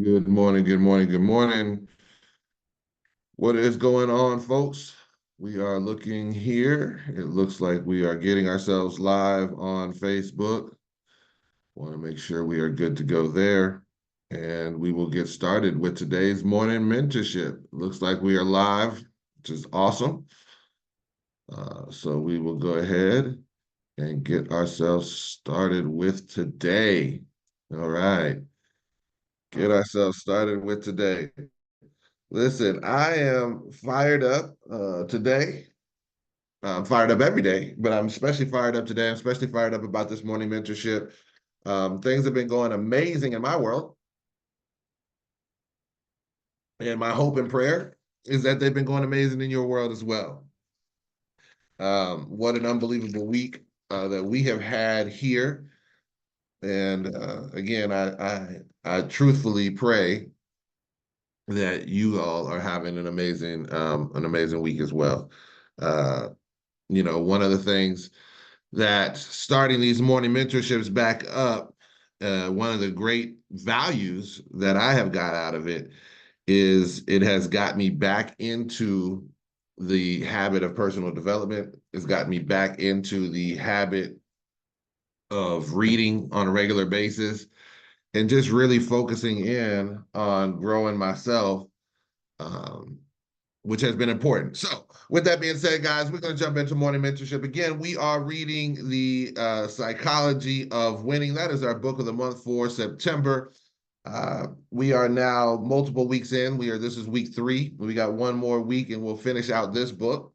Good morning, good morning, good morning. What is going on, folks? We are looking here. It looks like we are getting ourselves live on Facebook. Want to make sure we are good to go there. And we will get started with today's morning mentorship. Looks like we are live, which is awesome. So we will go ahead and get ourselves started with today. All right. Get ourselves started with today. Listen, I am fired up today. I'm fired up every day, but I'm especially fired up today. I'm especially fired up about this morning mentorship. Things have been going amazing in my world, and my hope and prayer is that they've been going amazing in your world as well. What an unbelievable week that we have had here, and again, I truthfully pray that you all are having an amazing week as well. Uh, one of the things that starting these morning mentorships back up, one of the great values that I have got out of it is it has got me back into the habit of personal development. It's got me back into the habit of reading on a regular basis and just really focusing in on growing myself. Um, which has been important. So, with that being said, guys, we're going to jump into morning mentorship. Again, we are reading the Psychology of Winning. That is our book of the month for September. We are now multiple weeks in. This is week 3. We got one more week, and we'll finish out this book.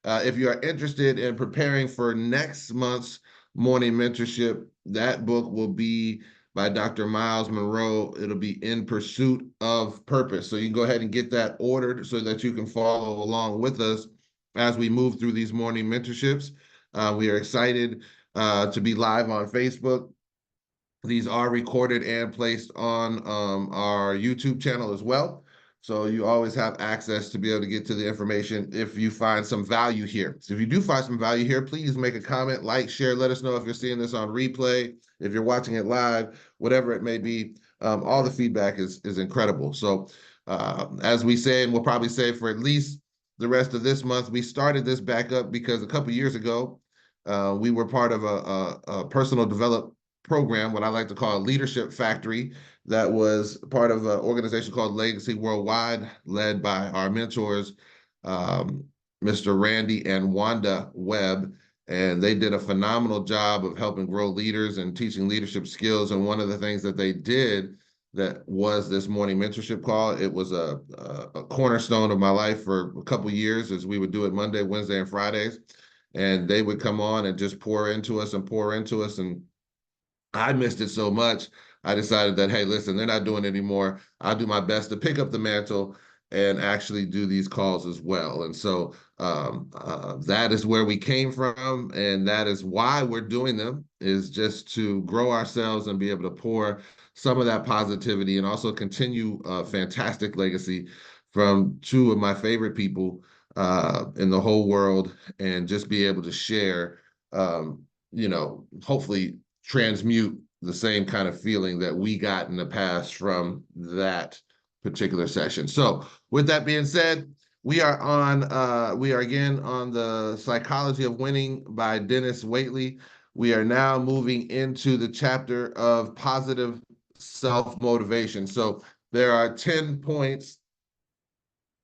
If you are interested in preparing for next month's morning mentorship, that book will be by Dr. Miles Monroe. It'll be In Pursuit of Purpose. So you can go ahead and get that ordered so that you can follow along with us as we move through these morning mentorships. We are excited to be live on Facebook. These are recorded and placed on our YouTube channel as well. So you always have access to be able to get to the information if you find some value here. So if you do find some value here, please make a comment, like, share, let us know if you're seeing this on replay, if you're watching it live, whatever it may be. All the feedback is incredible. So as we say, and we'll probably say for at least the rest of this month, we started this back up because a couple years ago, we were part of a personal development program, what I like to call a leadership factory, that was part of an organization called Legacy Worldwide, led by our mentors, Mr. Randy and Wanda Webb. And they did a phenomenal job of helping grow leaders and teaching leadership skills. And one of the things that they did that was this morning mentorship call, it was a cornerstone of my life for a couple of years, as we would do it Monday, Wednesday, and Fridays. And they would come on and just pour into us and pour into us. And I missed it so much. I decided that, hey, listen, they're not doing it anymore. I'll do my best to pick up the mantle and actually do these calls as well. And so that is where we came from. And that is why we're doing them, is just to grow ourselves and be able to pour some of that positivity and also continue a fantastic legacy from two of my favorite people in the whole world, and just be able to share, hopefully transmute the same kind of feeling that we got in the past from that particular session. So with that being said, we are again on the Psychology of Winning by Denis Waitley. We are now moving into the chapter of positive self-motivation. So there are 10 points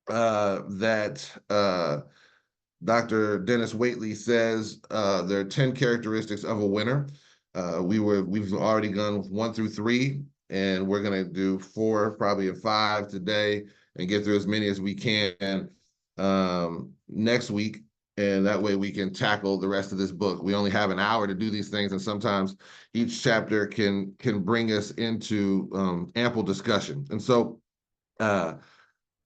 that Dr. Denis Waitley says there are 10 characteristics of a winner. We've already gone 1 through 3, and we're gonna do 4, probably a 5 today, and get through as many as we can next week. And that way we can tackle the rest of this book. We only have an hour to do these things, and sometimes each chapter can bring us into ample discussion. And so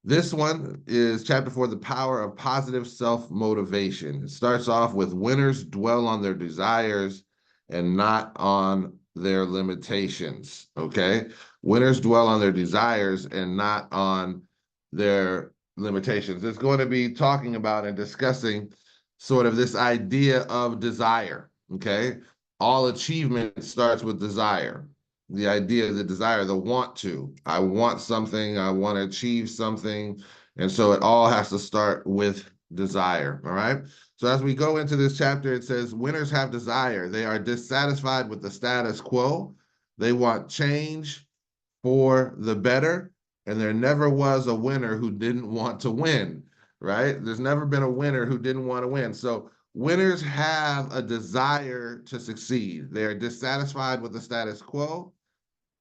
this one is chapter 4, The Power of Positive Self-Motivation. It starts off with winners dwell on their desires and not on their limitations, okay? Winners dwell on their desires and not on their limitations. It's going to be talking about and discussing sort of this idea of desire, okay? All achievement starts with desire. the idea, the desire, the want to. I want something, I want to achieve something. And so it all has to start with desire. All right. So as we go into this chapter, it says winners have desire. They are dissatisfied with the status quo. They want change for the better. And there never was a winner who didn't want to win, right? There's never been a winner who didn't want to win. So winners have a desire to succeed. They are dissatisfied with the status quo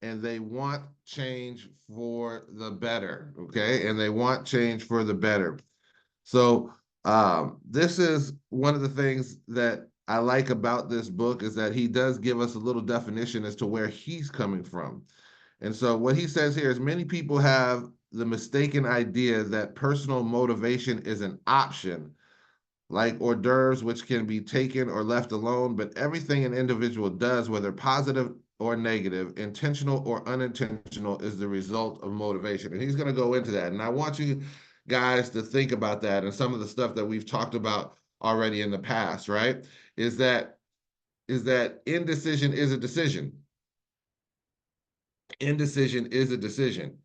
and they want change for the better. Okay. And they want change for the better. So this is one of the things that I like about this book is that he does give us a little definition as to where he's coming from. And so what he says here is many people have the mistaken idea that personal motivation is an option, like hors d'oeuvres, which can be taken or left alone, but everything an individual does, whether positive or negative, intentional or unintentional, is the result of motivation. And he's going to go into that. And I want you guys to think about that and some of the stuff that we've talked about already in the past, right? Is that indecision is a decision. Indecision is a decision,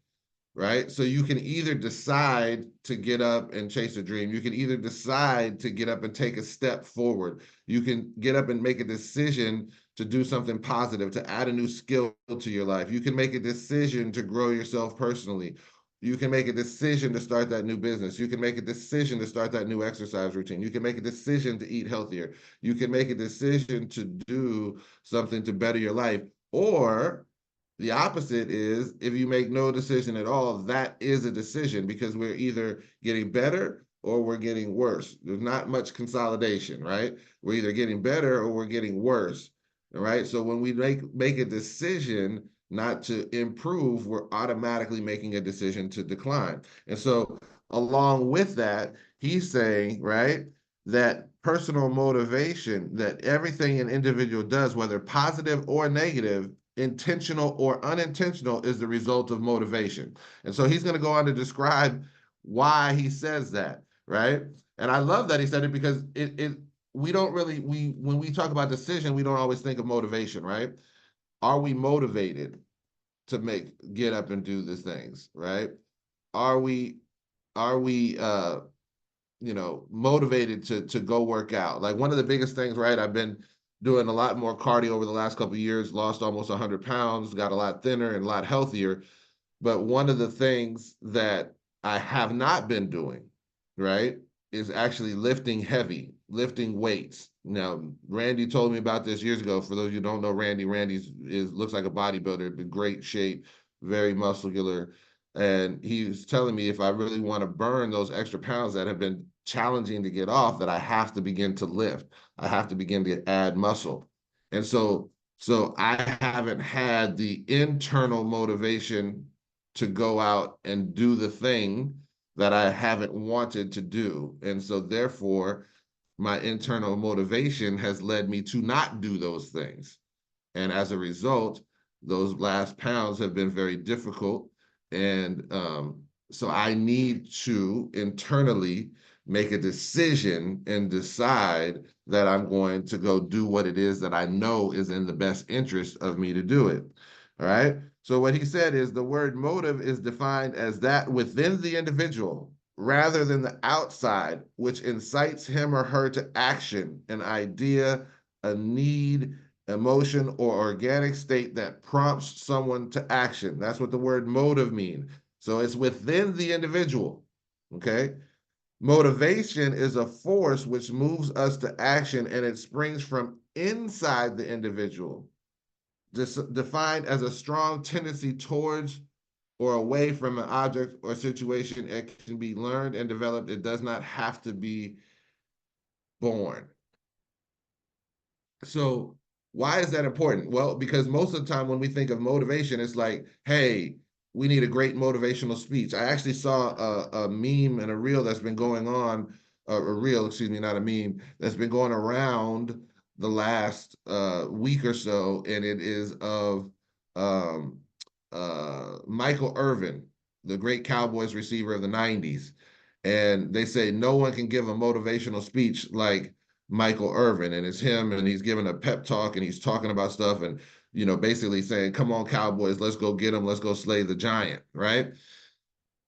right? So you can either decide to get up and chase a dream. You can either decide to get up and take a step forward. You can get up and make a decision to do something positive, to add a new skill to your life. You can make a decision to grow yourself personally. You can make a decision to start that new business. You can make a decision to start that new exercise routine. You can make a decision to eat healthier. You can make a decision to do something to better your life. Or the opposite is if you make no decision at all, that is a decision because we're either getting better or we're getting worse. There's not much consolidation, right? We're either getting better or we're getting worse. All right. So when we make a decision not to improve, we're automatically making a decision to decline. And so along with that, he's saying, right, that personal motivation, that everything an individual does, whether positive or negative, intentional or unintentional, is the result of motivation. And so he's going to go on to describe why he says that, right? And I love that he said it because it we don't really we when we talk about decision, we don't always think of motivation, right? Are we motivated to get up and do the things, right? Are we are we motivated to go work out? Like one of the biggest things, right? I've been doing a lot more cardio over the last couple of years, lost almost 100 pounds, got a lot thinner and a lot healthier. But one of the things that I have not been doing, right, is actually lifting heavy, lifting weights. Now, Randy told me about this years ago. For those of you who don't know Randy, looks like a bodybuilder, in great shape, very muscular. And he was telling me if I really want to burn those extra pounds that have been challenging to get off, that I have to begin to lift. I have to begin to add muscle. And so I haven't had the internal motivation to go out and do the thing that I haven't wanted to do. And so therefore, my internal motivation has led me to not do those things. And as a result, those last pounds have been very difficult. And so I need to internally make a decision and decide that I'm going to go do what it is that I know is in the best interest of me to do it. All right. So what he said is the word motive is defined as that within the individual rather than the outside, which incites him or her to action, an idea, a need, emotion, or organic state that prompts someone to action. That's what the word motive means. So it's within the individual. Okay. Motivation is a force which moves us to action and it springs from inside the individual, defined as a strong tendency towards or away from an object or situation. It can be learned and developed. It does not have to be born. So why is that important? Well, because most of the time when we think of motivation, it's like, hey, we need a great motivational speech. I actually saw a meme and a reel that's been going on, a reel, excuse me, not a meme, that's been going around the last week or so, and it is of um, Michael Irvin, the great Cowboys receiver of the 90s. And they say no one can give a motivational speech like Michael Irvin, and it's him, and he's giving a pep talk, and he's talking about stuff, and basically saying, come on, Cowboys, let's go get them, let's go slay the giant, right?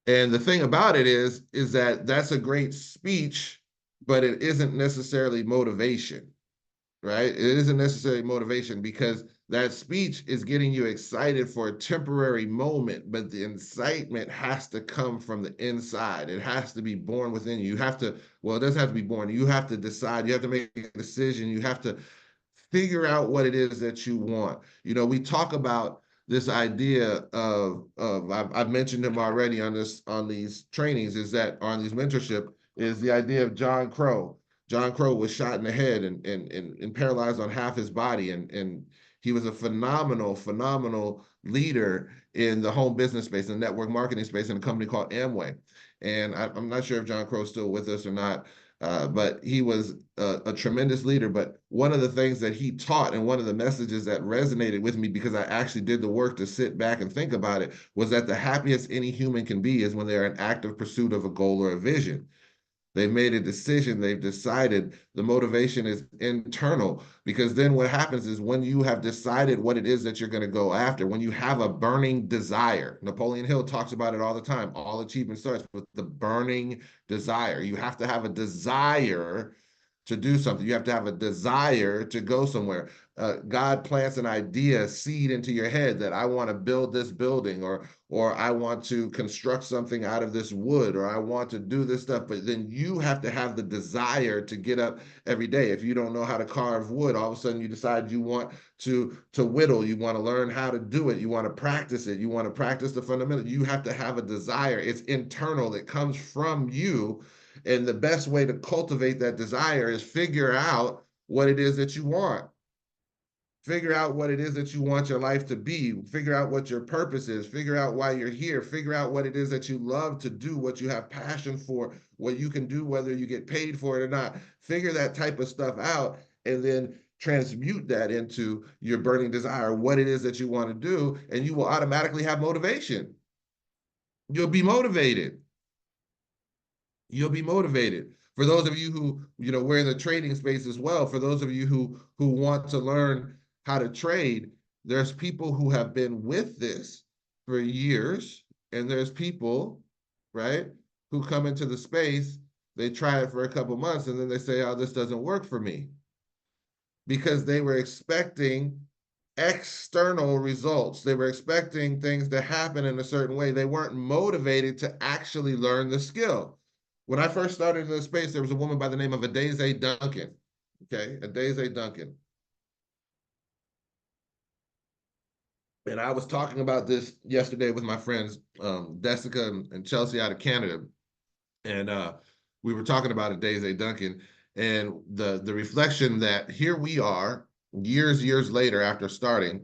And the thing about it is that that's a great speech, but it isn't necessarily motivation, right? It isn't necessarily motivation because that speech is getting you excited for a temporary moment, but the incitement has to come from the inside. It has to be born within you. You have to, well, it doesn't have to be born. You have to decide, you have to make a decision, you have to figure out what it is that you want. We talk about this idea of I've mentioned him already on these trainings, is that on these mentorship, is the idea of John Crow. John Crow was shot in the head and paralyzed on half his body, and he was a phenomenal leader in the home business space, the network marketing space, in a company called Amway. And I'm not sure if John Crow's still with us or not, but he was a tremendous leader. But one of the things that he taught, and one of the messages that resonated with me, because I actually did the work to sit back and think about it, was that the happiest any human can be is when they're in active pursuit of a goal or a vision. They've made a decision. They've decided. The motivation is internal, because then what happens is when you have decided what it is that you're going to go after, when you have a burning desire, Napoleon Hill talks about it all the time. All achievement starts with the burning desire. You have to have a desire to do something. You have to have a desire to go somewhere. God plants an idea, seed into your head that I want to build this building, or I want to construct something out of this wood, or I want to do this stuff. But then you have to have the desire to get up every day. If you don't know how to carve wood, all of a sudden you decide you want to whittle. You want to learn how to do it. You want to practice it. You want to practice the fundamentals. You have to have a desire. It's internal. It comes from you. And the best way to cultivate that desire is figure out what it is that you want. Figure out what it is that you want your life to be. Figure out what your purpose is. Figure out why you're here. Figure out what it is that you love to do, what you have passion for, what you can do, whether you get paid for it or not. Figure that type of stuff out, and then transmute that into your burning desire, what it is that you want to do, and you will automatically have motivation. You'll be motivated. You'll be motivated. For those of you who, we're in the trading space as well, for those of you who want to learn how to trade, there's people who have been with this for years, and there's people, right, who come into the space, they try it for a couple months, and then they say, oh, this doesn't work for me, because they were expecting external results. They were expecting things to happen in a certain way. They weren't motivated to actually learn the skill. When I first started in the space, there was a woman by the name of Adeze Duncan. Okay, Adeze Duncan. And I was talking about this yesterday with my friends, Jessica and Chelsea out of Canada. And we were talking about Adeze Duncan, and the reflection that here we are years later after starting,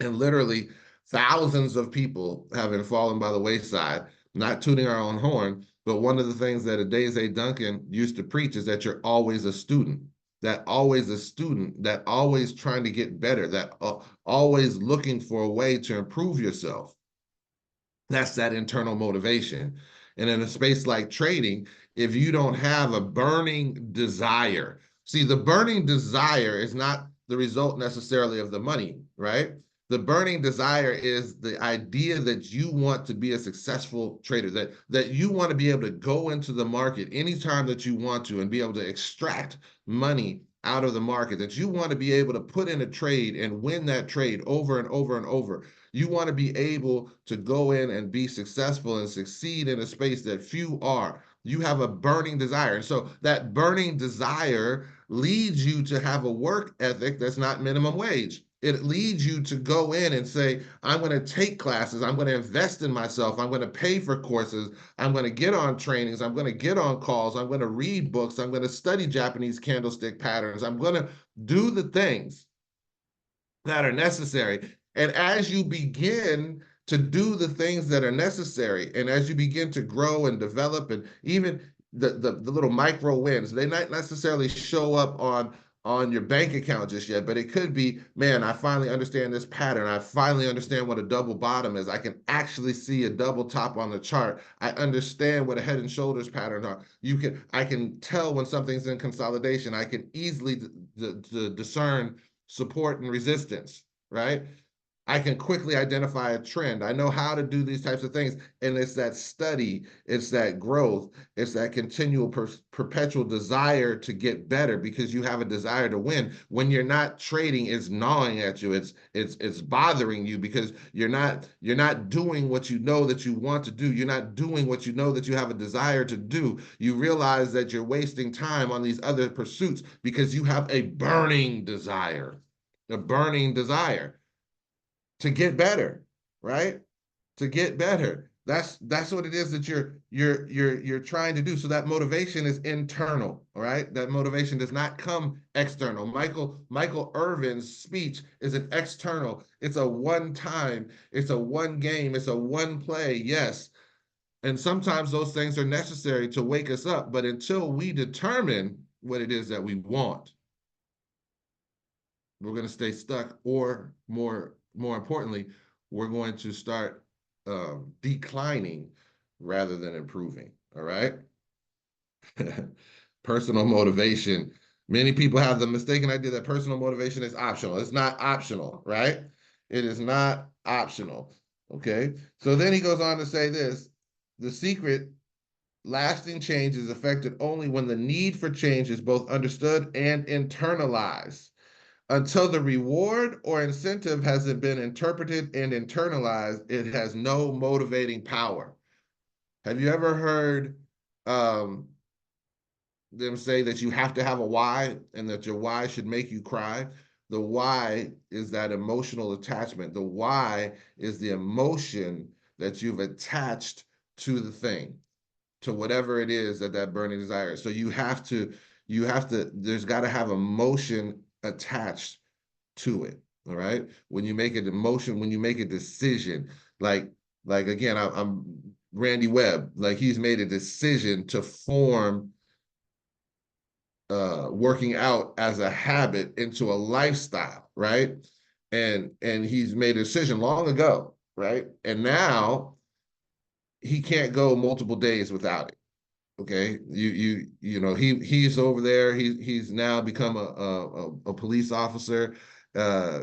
and literally thousands of people having fallen by the wayside, not tooting our own horn. But one of the things that Adeze Duncan used to preach is that you're always a student, that always trying to get better, that always looking for a way to improve yourself. That's that internal motivation. And in a space like trading, if you don't have a burning desire, see, the burning desire is not the result necessarily of the money, right? The burning desire is the idea that you want to be a successful trader, that you want to be able to go into the market anytime that you want to and be able to extract money out of the market, that you want to be able to put in a trade and win that trade over and over and over. You want to be able to go in and be successful and succeed in a space that few are. You have a burning desire. And so that burning desire leads you to have a work ethic that's not minimum wage. It leads you to go in and say, I'm going to take classes. I'm going to invest in myself. I'm going to pay for courses. I'm going to get on trainings. I'm going to get on calls. I'm going to read books. I'm going to study Japanese candlestick patterns. I'm going to do the things that are necessary. And as you begin to do the things that are necessary, and as you begin to grow and develop, and even the little micro wins, they not necessarily show up on your bank account just yet, but it could be, man, I finally understand this pattern. I finally understand what a double bottom is. I can actually see a double top on the chart. I understand what a head and shoulders pattern are. I can tell when something's in consolidation. I can easily discern support and resistance, right? I can quickly identify a trend. I know how to do these types of things. And it's that study, it's that growth, it's that continual perpetual desire to get better because you have a desire to win. When you're not trading, it's gnawing at you. It's bothering you because you're not doing what you know that you want to do. You're not doing what you know that you have a desire to do. You realize that you're wasting time on these other pursuits because you have a burning desire. A burning desire to get better, right? To get better. That's what it is that you're trying to do. So that motivation is internal, all right? That motivation does not come external. Michael Irvin's speech is an external. It's a one time, it's a one game, it's a one play, yes. And sometimes those things are necessary to wake us up. But until we determine what it is that we want, we're going to stay stuck, or more importantly, we're going to start declining rather than improving. All right. Personal motivation. Many people have the mistaken idea that personal motivation is optional. It's not optional, right? It is not optional. Okay. So then he goes on to say this: the secret, lasting change is effected only when the need for change is both understood and internalized. Until the reward or incentive hasn't been interpreted and internalized, it has no motivating power. Have you ever heard um, them say that you have to have a why and that your why should make you cry? The why is that emotional attachment. The why is the emotion that you've attached to the thing, to whatever it is that that burning desire is. So there's got to have emotion attached to it. All right. When you make an emotion, when you make a decision, like again, I'm Randy Webb, like he's made a decision to form working out as a habit into a lifestyle, right? And he's made a decision long ago, right? And now he can't go multiple days without it. Okay, he's over there. He's now become a police officer. Uh,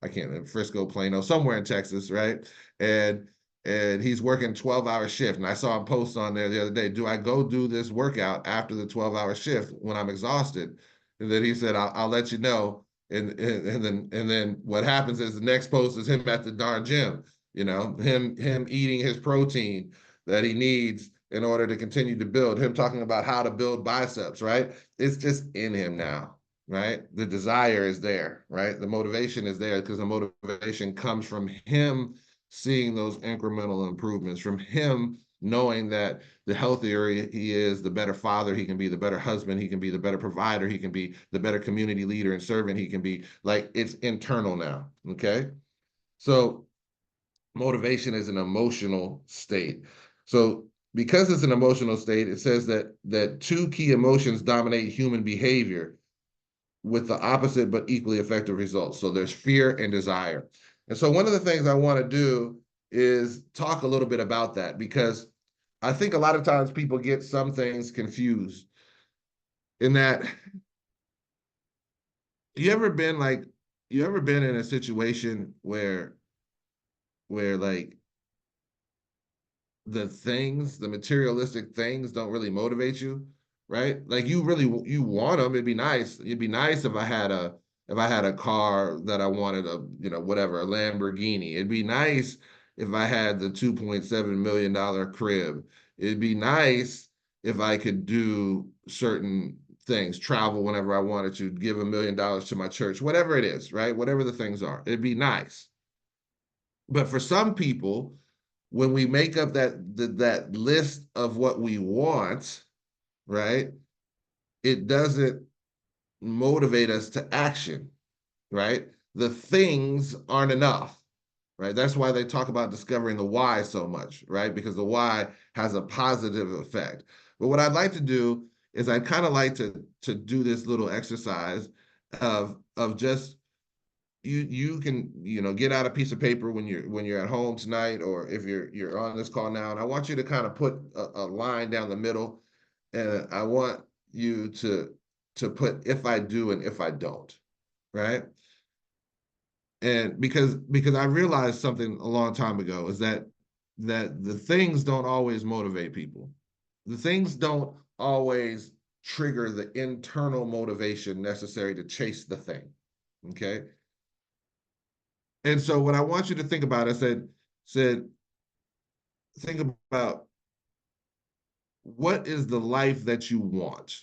I can't remember, Frisco, Plano, somewhere in Texas, right? And and he's working 12-hour shift. And I saw him post on there the other day. Do I go do this workout after the 12-hour shift when I'm exhausted? And then he said, I'll let you know. And then what happens is the next post is him at the darn gym. Him eating his protein that he needs in order to continue to build, him talking about how to build biceps, right? It's just in him now, right? The desire is there, right? The motivation is there because the motivation comes from him seeing those incremental improvements, from him knowing that the healthier he is, the better father he can be, the better husband he can be, the better provider he can be, the better community leader and servant he can be. Like, it's internal now, okay? So motivation is an emotional state. So because it's an emotional state, it says that two key emotions dominate human behavior with the opposite but equally effective results. So there's fear and desire. And so one of the things I want to do is talk a little bit about that, because I think a lot of times people get some things confused in that. you ever been like you ever been in a situation where like the materialistic things don't really motivate you, right? Like you want them. It'd be nice. It'd be nice if I had a car that I wanted, whatever, a Lamborghini. It'd be nice if I had the $2.7 million crib. It'd be nice if I could do certain things, travel whenever I wanted to, give $1 million to my church, whatever it is, right? Whatever the things are, it'd be nice. But for some people, when we make up that list of what we want, right, it doesn't motivate us to action, right? The things aren't enough, right? That's why they talk about discovering the why so much, right? Because the why has a positive effect. But what I'd like to do is I'd kind of like to do this little exercise of just you can get out a piece of paper when you're at home tonight, or if you're on this call now, and I want you to kind of put a line down the middle, and I want you to put if I do and if I don't, right? And because I realized something a long time ago is that the things don't always motivate people. The things don't always trigger the internal motivation necessary to chase the thing. Okay. And so what I want you to think about, I said, think about what is the life that you want,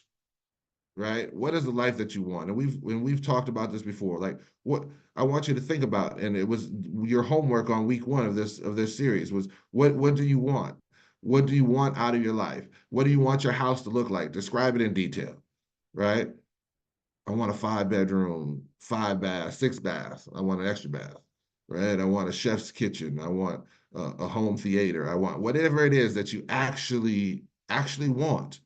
right? What is the life that you want? And we've talked about this before. Like what I want you to think about, and it was your homework on week one of this series was what do you want? What do you want out of your life? What do you want your house to look like? Describe it in detail, right? I want a 5 bedroom, 5 bath, 6 bath. I want an extra bath, right? I want a chef's kitchen. I want a home theater. I want whatever it is that you actually want.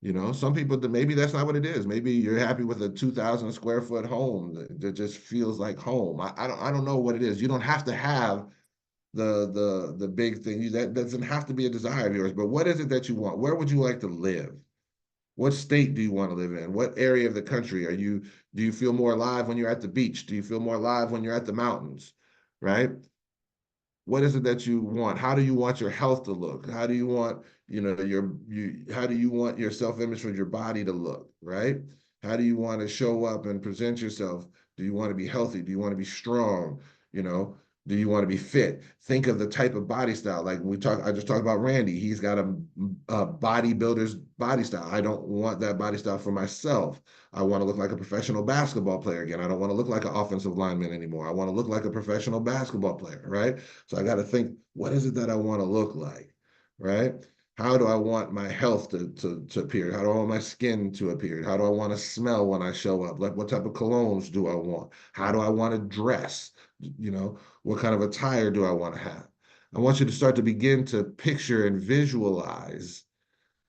You know, some people that maybe that's not what it is. Maybe you're happy with a 2,000 square foot home that just feels like home. I don't know what it is. You don't have to have the big thing. That doesn't have to be a desire of yours. But what is it that you want? Where would you like to live? What state do you want to live in? What area of the country do you feel more alive when you're at the beach? Do you feel more alive when you're at the mountains? Right? What is it that you want? How do you want your health to look? How do you want, how do you want your self-image for your body to look, right? How do you want to show up and present yourself? Do you want to be healthy? Do you want to be strong? You know, do you want to be fit? Think of the type of body style. Like I just talked about Randy. He's got a bodybuilder's body style. I don't want that body style for myself. I want to look like a professional basketball player again. I don't want to look like an offensive lineman anymore. I want to look like a professional basketball player, right? So I got to think, what is it that I want to look like, right? How do I want my health to appear? How do I want my skin to appear? How do I want to smell when I show up? Like what type of colognes do I want? How do I want to dress? You know, what kind of attire do I want to have? I want you to start to begin to picture and visualize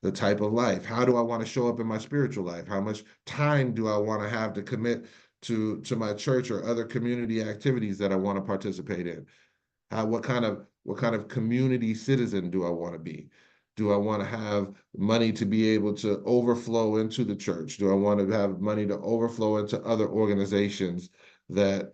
the type of life. How do I want to show up in my spiritual life? How much time do I want to have to commit to my church or other community activities that I want to participate in? What kind of community citizen do I want to be? Do I want to have money to be able to overflow into the church? Do I want to have money to overflow into other organizations that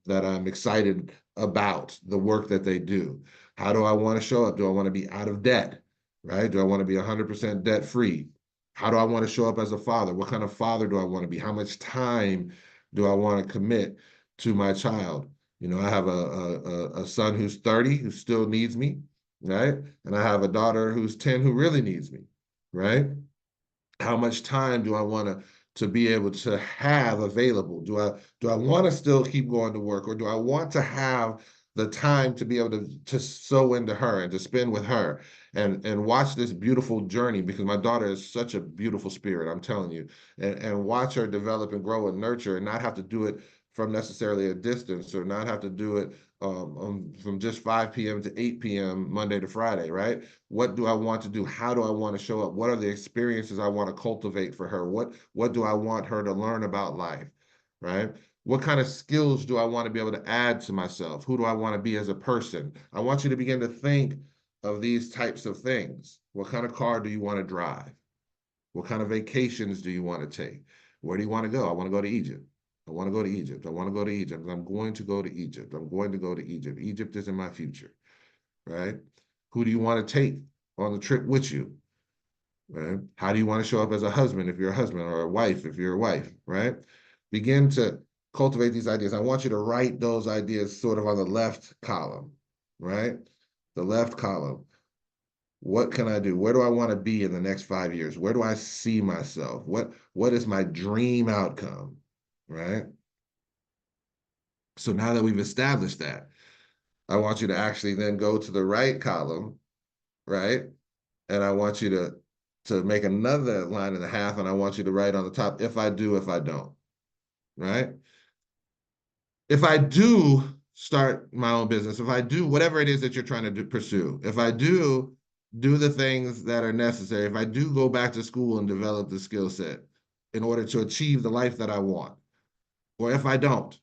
I'm excited about the work that they do? How do I want to show up? Do I want to be out of debt? Right? Do I want to be 100% debt free? How do I want to show up as a father? What kind of father do I want to be? How much time do I want to commit to my child? You know, I have a son who's 30 who still needs me, right? And I have a daughter who's 10 who really needs me, right? How much time do I want to be able to have available? Do I want to still keep going to work, or do I want to have the time to be able to sow into her and to spend with her and watch this beautiful journey, because my daughter is such a beautiful spirit, I'm telling you, and watch her develop and grow and nurture and not have to do it from necessarily a distance, or not have to do it from just 5 p.m. to 8 p.m. Monday to Friday, right? What do I want to do? How do I want to show up? What are the experiences I want to cultivate for her? What do I want her to learn about life, right? What kind of skills do I want to be able to add to myself? Who do I want to be as a person? I want you to begin to think of these types of things. What kind of car do you want to drive? What kind of vacations do you want to take? Where do you want to go? I want to go to Egypt. I want to go to Egypt. I want to go to Egypt. I'm going to go to Egypt. I'm going to go to Egypt. Egypt is in my future, right? Who do you want to take on the trip with you, right? How do you want to show up as a husband if you're a husband, or a wife if you're a wife, right? Begin to cultivate these ideas. I want you to write those ideas sort of on the left column, right? The left column. What can I do? Where do I want to be in the next 5 years? Where do I see myself? What is my dream outcome? Right? So now that we've established that, I want you to actually then go to the right column, right? And I want you to make another line and a half, and I want you to write on the top, if I do, if I don't, right? If I do start my own business, if I do whatever it is that you're trying to pursue, if I do the things that are necessary, if I do go back to school and develop the skill set in order to achieve the life that I want, or if I don't.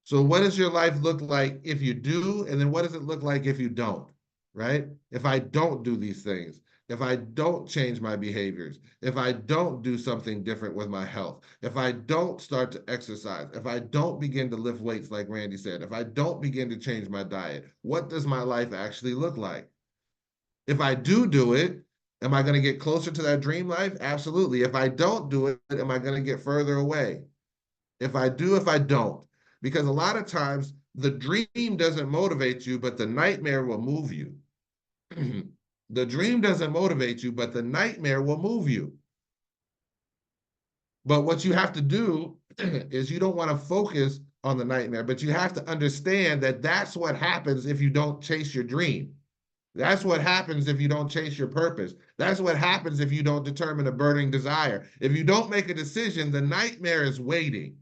So what does your life look like if you do? And then what does it look like if you don't? Right? If I don't do these things, if I don't change my behaviors, if I don't do something different with my health, if I don't start to exercise, if I don't begin to lift weights like Randy said, if I don't begin to change my diet, what does my life actually look like? If I do it, am I going to get closer to that dream life? Absolutely. If I don't do it, am I going to get further away? If I do, if I don't. Because a lot of times the dream doesn't motivate you, but the nightmare will move you. The dream doesn't motivate you, but the nightmare will move you. But what you have to do is you don't want to focus on the nightmare, but you have to understand that that's what happens if you don't chase your dream. That's what happens if you don't chase your purpose. That's what happens if you don't determine a burning desire. If you don't make a decision, the nightmare is waiting.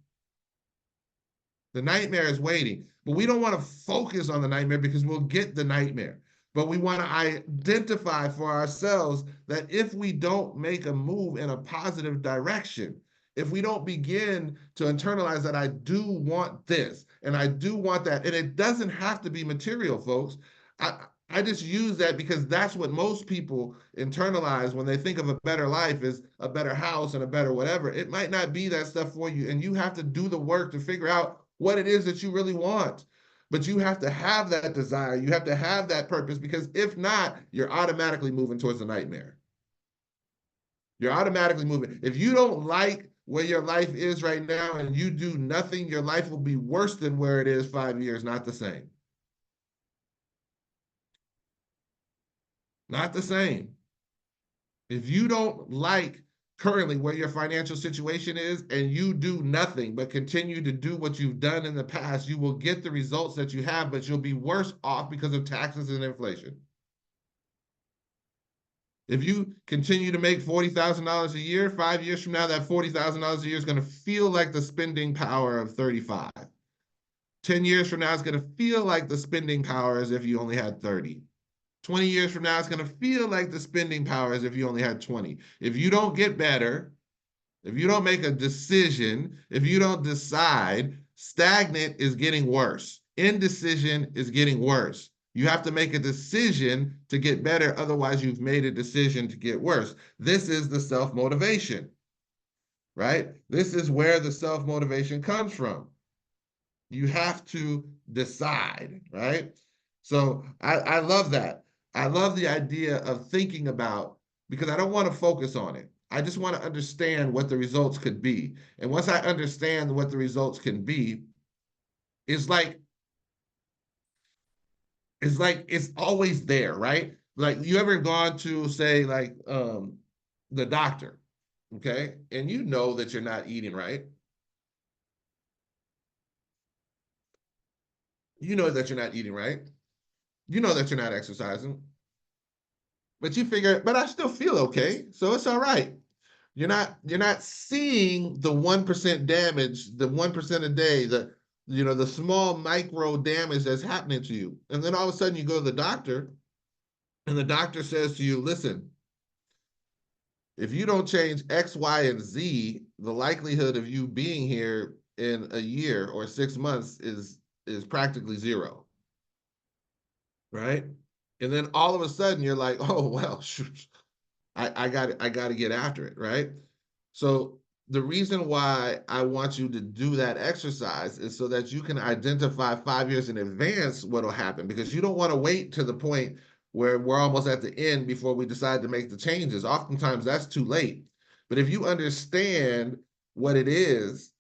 The nightmare is waiting. But we don't want to focus on the nightmare because we'll get the nightmare. But we want to identify for ourselves that if we don't make a move in a positive direction, if we don't begin to internalize that I do want this and I do want that, and it doesn't have to be material, folks. I just use that because that's what most people internalize when they think of a better life is a better house and a better whatever. It might not be that stuff for you, and you have to do the work to figure out what it is that you really want. But you have to have that desire. You have to have that purpose because if not, you're automatically moving towards the nightmare. You're automatically moving. If you don't like where your life is right now and you do nothing, your life will be worse than where it is 5 years, not the same. Not the same. If you don't like currently where your financial situation is and you do nothing but continue to do what you've done in the past, you will get the results that you have, but you'll be worse off because of taxes and inflation. If you continue to make $40,000 a year, 5 years from now, that $40,000 a year is going to feel like the spending power of 35. 10 years from now, it's going to feel like the spending power as if you only had 30. 20 years from now, it's going to feel like the spending power as if you only had 20. If you don't get better, if you don't make a decision, if you don't decide, stagnant is getting worse. Indecision is getting worse. You have to make a decision to get better. Otherwise, you've made a decision to get worse. This is the self-motivation, right? This is where the self-motivation comes from. You have to decide, right? So I love that. I love the idea of thinking about, because I don't want to focus on it. I just want to understand what the results could be. And once I understand what the results can be, it's like it's always there, right? Like you ever gone to say like the doctor, okay? And you know that you're not eating right. You know that you're not eating right. You know that you're not exercising. But you figure, but I still feel okay, so it's all right. You're not seeing the 1% damage, the 1% a day, the small micro damage that's happening to you. And then all of a sudden you go to the doctor, and the doctor says to you, listen, if you don't change X, Y, and Z, the likelihood of you being here in a year or 6 months is practically zero, right? And then all of a sudden you're like, oh well, shoot, I got to get after it, right? So the reason why I want you to do that exercise is so that you can identify 5 years in advance what'll happen, because you don't want to wait to the point where we're almost at the end before we decide to make the changes. Oftentimes that's too late. But if you understand what it is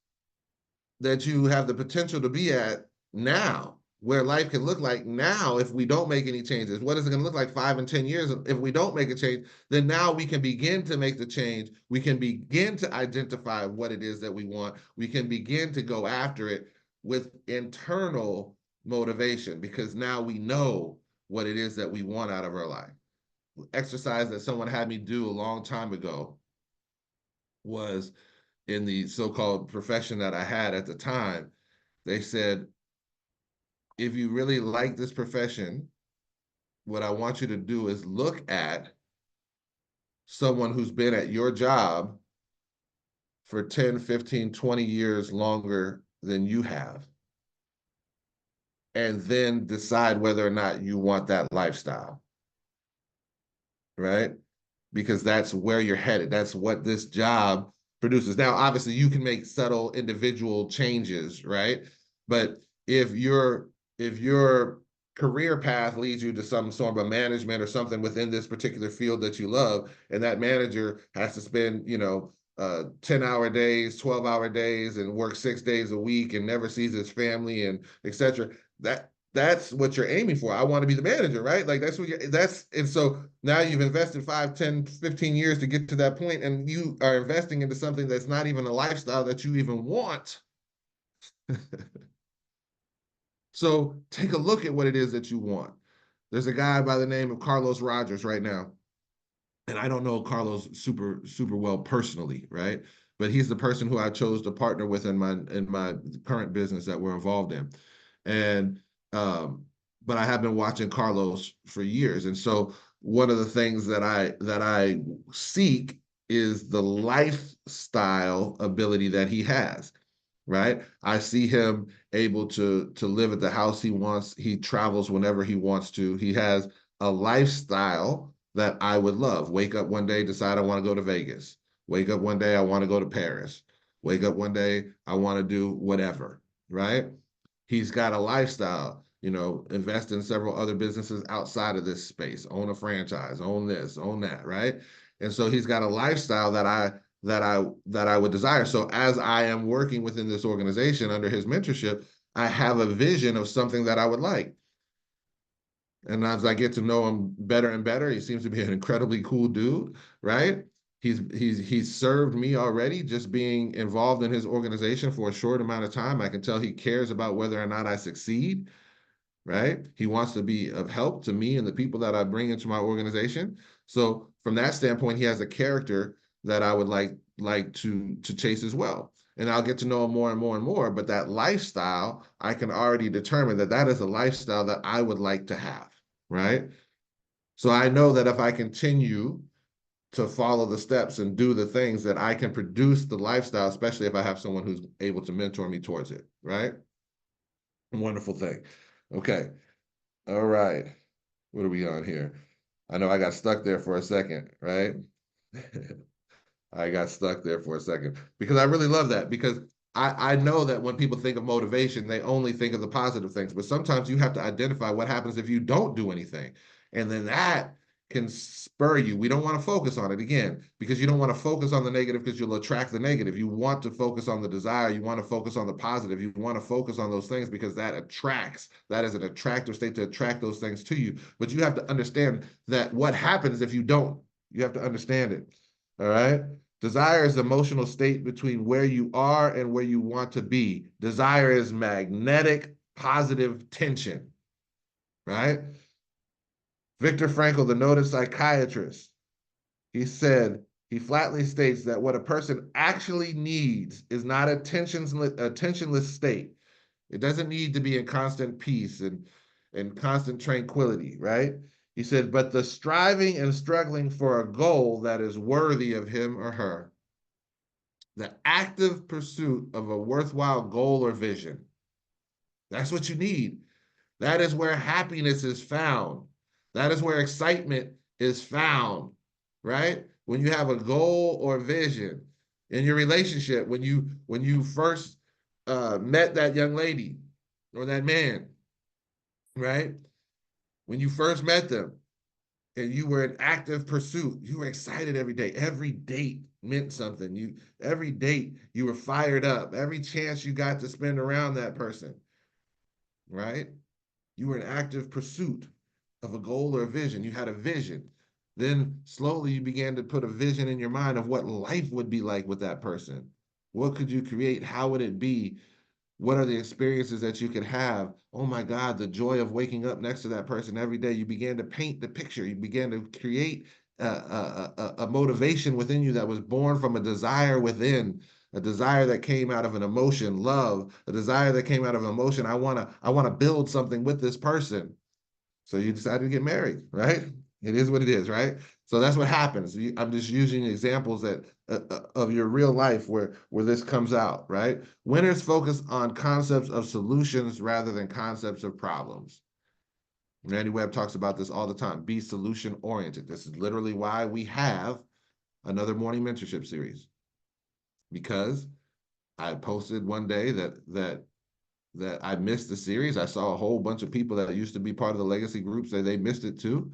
that you have the potential to be at now, where life can look like now if we don't make any changes. What is it going to look like 5 and 10 years if we don't make a change? Then now we can begin to make the change. We can begin to identify what it is that we want. We can begin to go after it with internal motivation, because now we know what it is that we want out of our life. Exercise that someone had me do a long time ago was in the so-called profession that I had at the time. They said, if you really like this profession, what I want you to do is look at someone who's been at your job for 10, 15, 20 years longer than you have, and then decide whether or not you want that lifestyle, right? because that's where you're headed. That's what this job produces. Now, obviously, you can make subtle individual changes, right? But if your career path leads you to some sort of a management or something within this particular field that you love, and that manager has to spend, 10-hour days, 12-hour days, and work 6 days a week and never sees his family and etc. That's what you're aiming for. I want to be the manager, right? Like and so now you've invested 5, 10, 15 years to get to that point, and you are investing into something that's not even a lifestyle that you even want. So take a look at what it is that you want. There's a guy by the name of Carlos Rogers right now, and I don't know Carlos super well personally, right? But he's the person who I chose to partner with in my current business that we're involved in. And but I have been watching Carlos for years. And so one of the things that I seek is the lifestyle ability that he has, right? I see him able to live at the house he wants. He travels whenever he wants to. He has a lifestyle that I would love. Wake up one day, decide I want to go to Vegas. Wake up one day, I want to go to Paris. Wake up one day, I want to do whatever, right? He's got a lifestyle, invest in several other businesses outside of this space, own a franchise, own this, own that, right? And so he's got a lifestyle that I would desire. So as I am working within this organization under his mentorship, I have a vision of something that I would like. And as I get to know him better and better, he seems to be an incredibly cool dude, right? He's served me already just being involved in his organization for a short amount of time. I can tell he cares about whether or not I succeed, right? He wants to be of help to me and the people that I bring into my organization. So from that standpoint, he has a character that I would like to chase as well. And I'll get to know him more and more and more. But that lifestyle, I can already determine that is a lifestyle that I would like to have, right? So I know that if I continue to follow the steps and do the things, that I can produce the lifestyle, especially if I have someone who's able to mentor me towards it, right? Wonderful thing. Okay. All right. What are we on here? I know I got stuck there for a second, right? I got stuck there for a second because I really love that, because I know that when people think of motivation, they only think of the positive things, but sometimes you have to identify what happens if you don't do anything. And then that can spur you. We don't want to focus on it again, because you don't want to focus on the negative, because you'll attract the negative. You want to focus on the desire. You want to focus on the positive. You want to focus on those things because that attracts. That is an attractive state to attract those things to you. But you have to understand that what happens if you don't. You have to understand it. All right. Desire is the emotional state between where you are and where you want to be. Desire is magnetic, positive tension, right? Viktor Frankl, the noted psychiatrist, he flatly states that what a person actually needs is not a tensionless state. It doesn't need to be in constant peace and constant tranquility, right? He said, but the striving and struggling for a goal that is worthy of him or her, the active pursuit of a worthwhile goal or vision. That's what you need. That is where happiness is found. That is where excitement is found, right? When you have a goal or vision in your relationship, when you first met that young lady or that man, right? When you first met them, and you were in active pursuit. You were excited every day. Every date meant something. Every date you were fired up. Every chance you got to spend around that person, right? You were in active pursuit of a goal or a vision. You had a vision. Then slowly you began to put a vision in your mind of what life would be like with that person. What could you create? How would it be? What are the experiences that you could have? Oh my God, the joy of waking up next to that person every day. You began to paint the picture. You began to create a motivation within you that was born from a desire within, a desire that came out of an emotion, love, a desire that came out of emotion. I want to build something with this person. So you decided to get married, right? It is what it is, right? So that's what happens. I'm just using examples that of your real life where this comes out, right? Winners focus on concepts of solutions rather than concepts of problems. Randy Webb talks about this all the time. Be solution oriented. This is literally why we have another morning mentorship series, because I posted one day that I missed the series. I saw a whole bunch of people that used to be part of the legacy groups say they missed it too.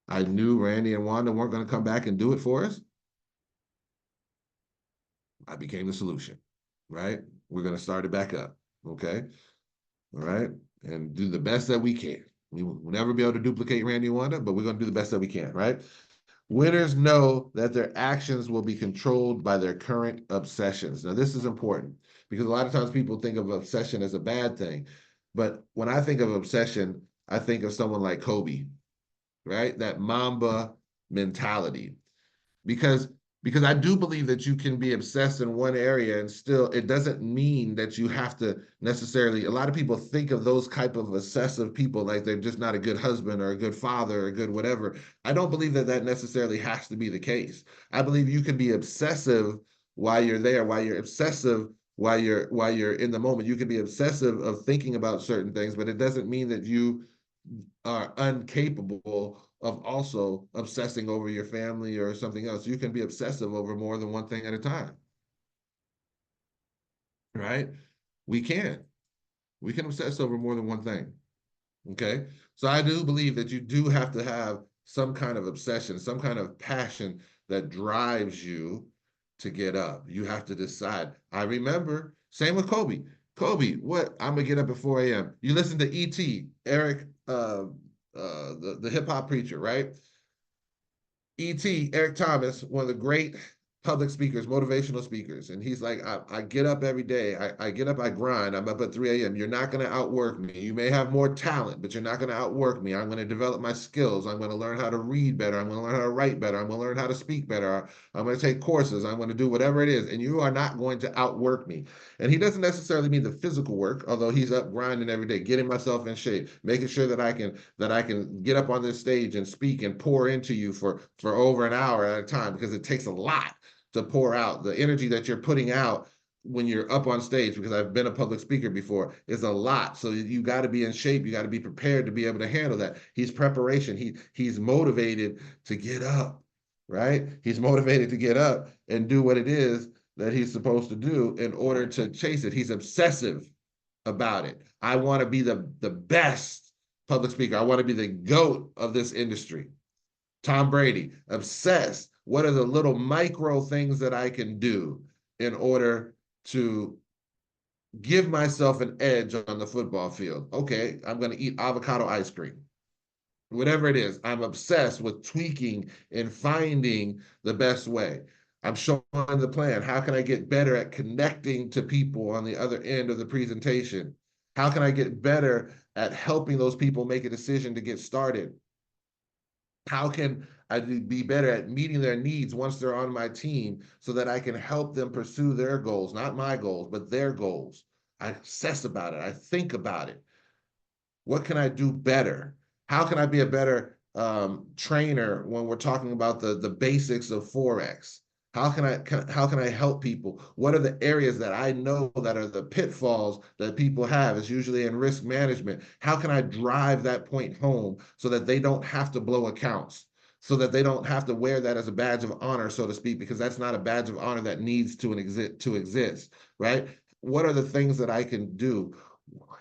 I knew Randy and Wanda weren't going to come back and do it for us. I became the solution, right? We're going to start it back up. Okay. All right. And do the best that we can. We will never be able to duplicate Randy and Wanda, but we're going to do the best that we can, right? Winners know that their actions will be controlled by their current obsessions. Now, this is important because a lot of times people think of obsession as a bad thing. But when I think of obsession, I think of someone like Kobe, right? That Mamba mentality. Because because I do believe that you can be obsessed in one area and still it doesn't mean that you have to necessarily. A lot of people think of those type of obsessive people like they're just not a good husband or a good father or a good whatever. I don't believe that that necessarily has to be the case. I believe you can be obsessive while you're there, while you're obsessive while you're in the moment. You can be obsessive of thinking about certain things, but it doesn't mean that you are incapable of also obsessing over your family or something else. You can be obsessive over more than one thing at a time, right? We can. We can obsess over more than one thing. Okay. So I do believe that you do have to have some kind of obsession, some kind of passion that drives you to get up. You have to decide. I remember, same with Kobe. Kobe, what? I'm gonna get up at 4 a.m. You listen to E.T., Eric, the hip hop preacher, right? E.T., Eric Thomas, one of the great public speakers, motivational speakers. And he's like, I get up every day. I get up, I grind. I'm up at 3 a.m. You're not going to outwork me. You may have more talent, but you're not going to outwork me. I'm going to develop my skills. I'm going to learn how to read better. I'm going to learn how to write better. I'm going to learn how to speak better. I'm going to take courses. I'm going to do whatever it is. And you are not going to outwork me. And he doesn't necessarily mean the physical work, although he's up grinding every day, getting myself in shape, making sure that I can get up on this stage and speak and pour into you for over an hour at a time, because it takes a lot to pour out. The energy that you're putting out when you're up on stage, because I've been a public speaker before, is a lot. So you got to be in shape. You got to be prepared to be able to handle that. He's preparation. He's motivated to get up, right? He's motivated to get up and do what it is that he's supposed to do in order to chase it. He's obsessive about it. I want to be the best public speaker. I want to be the GOAT of this industry. Tom Brady, obsessed. What are the little micro things that I can do in order to give myself an edge on the football field? Okay, I'm going to eat avocado ice cream. Whatever it is, I'm obsessed with tweaking and finding the best way. I'm showing the plan. How can I get better at connecting to people on the other end of the presentation? How can I get better at helping those people make a decision to get started? How can I be better at meeting their needs once they're on my team so that I can help them pursue their goals, not my goals, but their goals? I obsess about it. I think about it. What can I do better? How can I be a better trainer when we're talking about the basics of Forex? How can I help people? What are the areas that I know that are the pitfalls that people have? It's usually in risk management. How can I drive that point home so that they don't have to blow accounts? So that they don't have to wear that as a badge of honor, so to speak, because that's not a badge of honor that needs to exist, right? What are the things that I can do?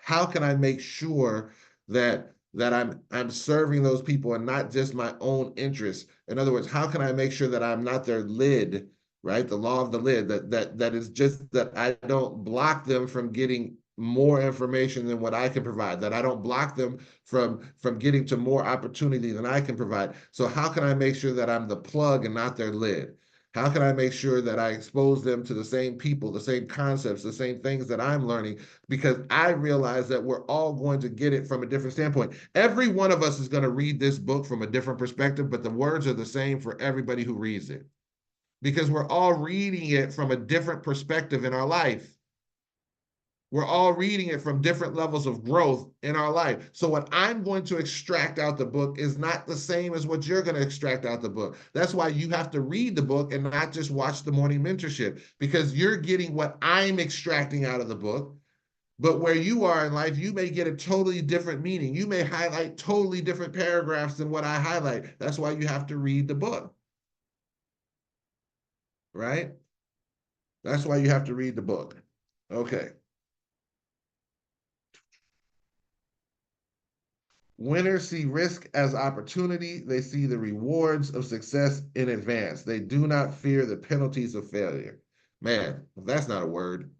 How can I make sure that I'm serving those people and not just my own interests? In other words, how can I make sure that I'm not their lid, right? The law of the lid, that is just that I don't block them from getting more information than what I can provide, that I don't block them from getting to more opportunity than I can provide. So how can I make sure that I'm the plug and not their lid? How can I make sure that I expose them to the same people, the same concepts, the same things that I'm learning? Because I realize that we're all going to get it from a different standpoint. Every one of us is going to read this book from a different perspective, but the words are the same for everybody who reads it, because we're all reading it from a different perspective in our life. We're all reading it from different levels of growth in our life. So what I'm going to extract out the book is not the same as what you're going to extract out the book. That's why you have to read the book and not just watch the morning mentorship, because you're getting what I'm extracting out of the book. But where you are in life, you may get a totally different meaning. You may highlight totally different paragraphs than what I highlight. That's why you have to read the book, right? That's why you have to read the book. Okay. Winners see risk as opportunity. They see the rewards of success in advance. They do not fear the penalties of failure. Man, if that's not a word,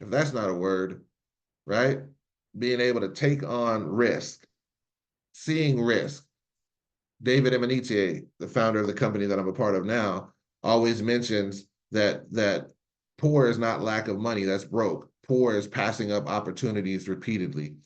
if that's not a word, right? Being able to take on risk, seeing risk. David Emanitier, the founder of the company that I'm a part of now, always mentions that poor is not lack of money, that's broke. Poor is passing up opportunities repeatedly.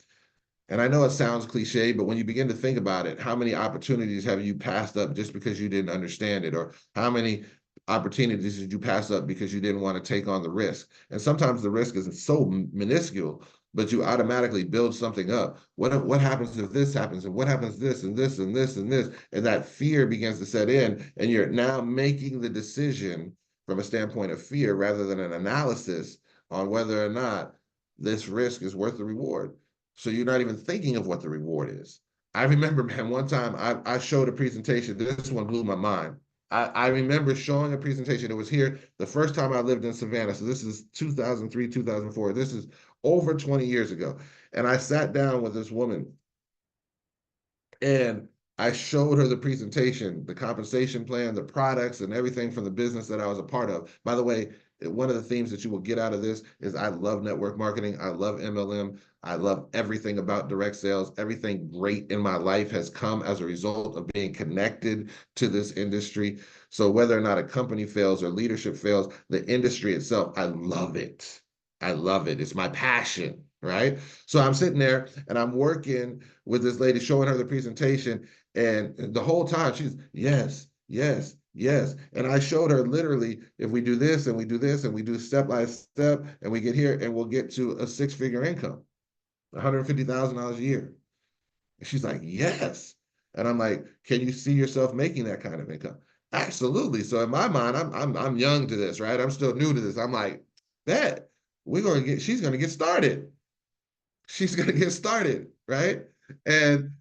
And I know it sounds cliche, but when you begin to think about it, how many opportunities have you passed up just because you didn't understand it? Or how many opportunities did you pass up because you didn't want to take on the risk? And sometimes the risk is so minuscule, but you automatically build something up. What happens if this happens? And what happens this and this and this and this? And that fear begins to set in, and you're now making the decision from a standpoint of fear rather than an analysis on whether or not this risk is worth the reward. So you're not even thinking of what the reward is. I remember, man, one time I showed a presentation. This one blew my mind. I remember showing a presentation. It was here the first time I lived in Savannah. So this is 2003, 2004. This is over 20 years ago. And I sat down with this woman and I showed her the presentation, the compensation plan, the products, and everything from the business that I was a part of. By the way, one of the themes that you will get out of this is I love network marketing. I love MLM. I love everything about direct sales. Everything great in my life has come as a result of being connected to this industry. So whether or not a company fails or leadership fails, the industry itself, I love it. I love it. It's my passion, right? So I'm sitting there and I'm working with this lady, showing her the presentation. And the whole time she's, yes, yes, yes. And I showed her literally, if we do this and we do this and we do step by step and we get here and we'll get to a six-figure income, $150,000 a year. And she's like, yes. And I'm like, can you see yourself making that kind of income? Absolutely. So in my mind, I'm young to this, right? I'm still new to this. I'm like, bet she's gonna get started. She's gonna get started, right? And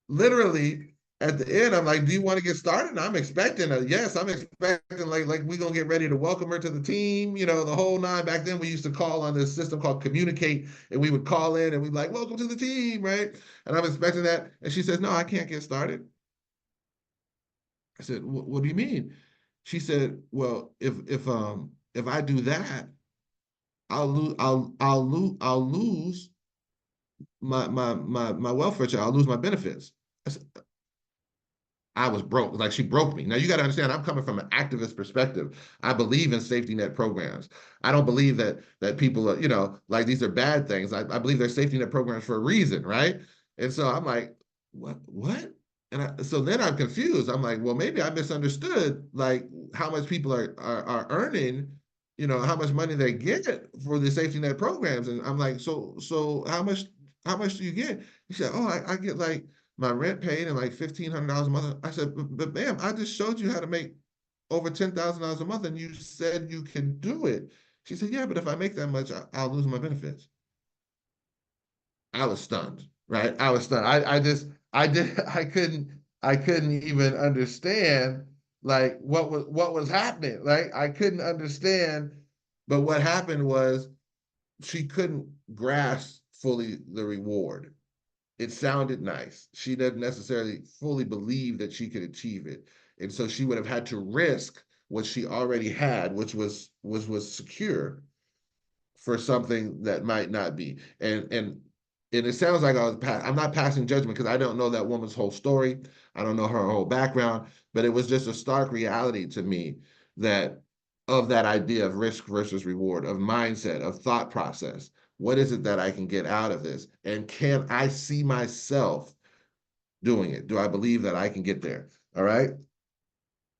literally at the end, I'm like, do you want to get started? And I'm expecting a yes, I'm expecting like we're gonna get ready to welcome her to the team, the whole nine. Back then we used to call on this system called Communicate, and we would call in and we'd like, welcome to the team, right? And I'm expecting that. And she says, no, I can't get started. I said, what do you mean? She said, well, if I do that, I'll lose my welfare check. I'll lose my benefits. I said, I was broke. Like she broke me. Now you got to understand, I'm coming from an activist perspective. I believe in safety net programs. I don't believe that people are, like these are bad things. I believe they're safety net programs for a reason, right? And so I'm like, what? So then I'm confused. I'm like, well, maybe I misunderstood like how much people are earning, how much money they get for the safety net programs. And I'm like, so how much do you get? He said, oh, I get like my rent paid and like $1,500 a month. I said, but ma'am, I just showed you how to make over $10,000 a month, and you said you can do it. She said, yeah, but if I make that much, I'll lose my benefits. I was stunned, right? I was stunned. I couldn't even understand like what was happening. Like I couldn't understand, but what happened was she couldn't grasp fully the reward. It sounded nice. She doesn't necessarily fully believe that she could achieve it. And so she would have had to risk what she already had, which was secure for something that might not be. And it sounds like I'm not passing judgment because I don't know that woman's whole story. I don't know her whole background, but it was just a stark reality to me that of that idea of risk versus reward, of mindset, of thought process. What is it that I can get out of this? And can I see myself doing it? Do I believe that I can get there? All right.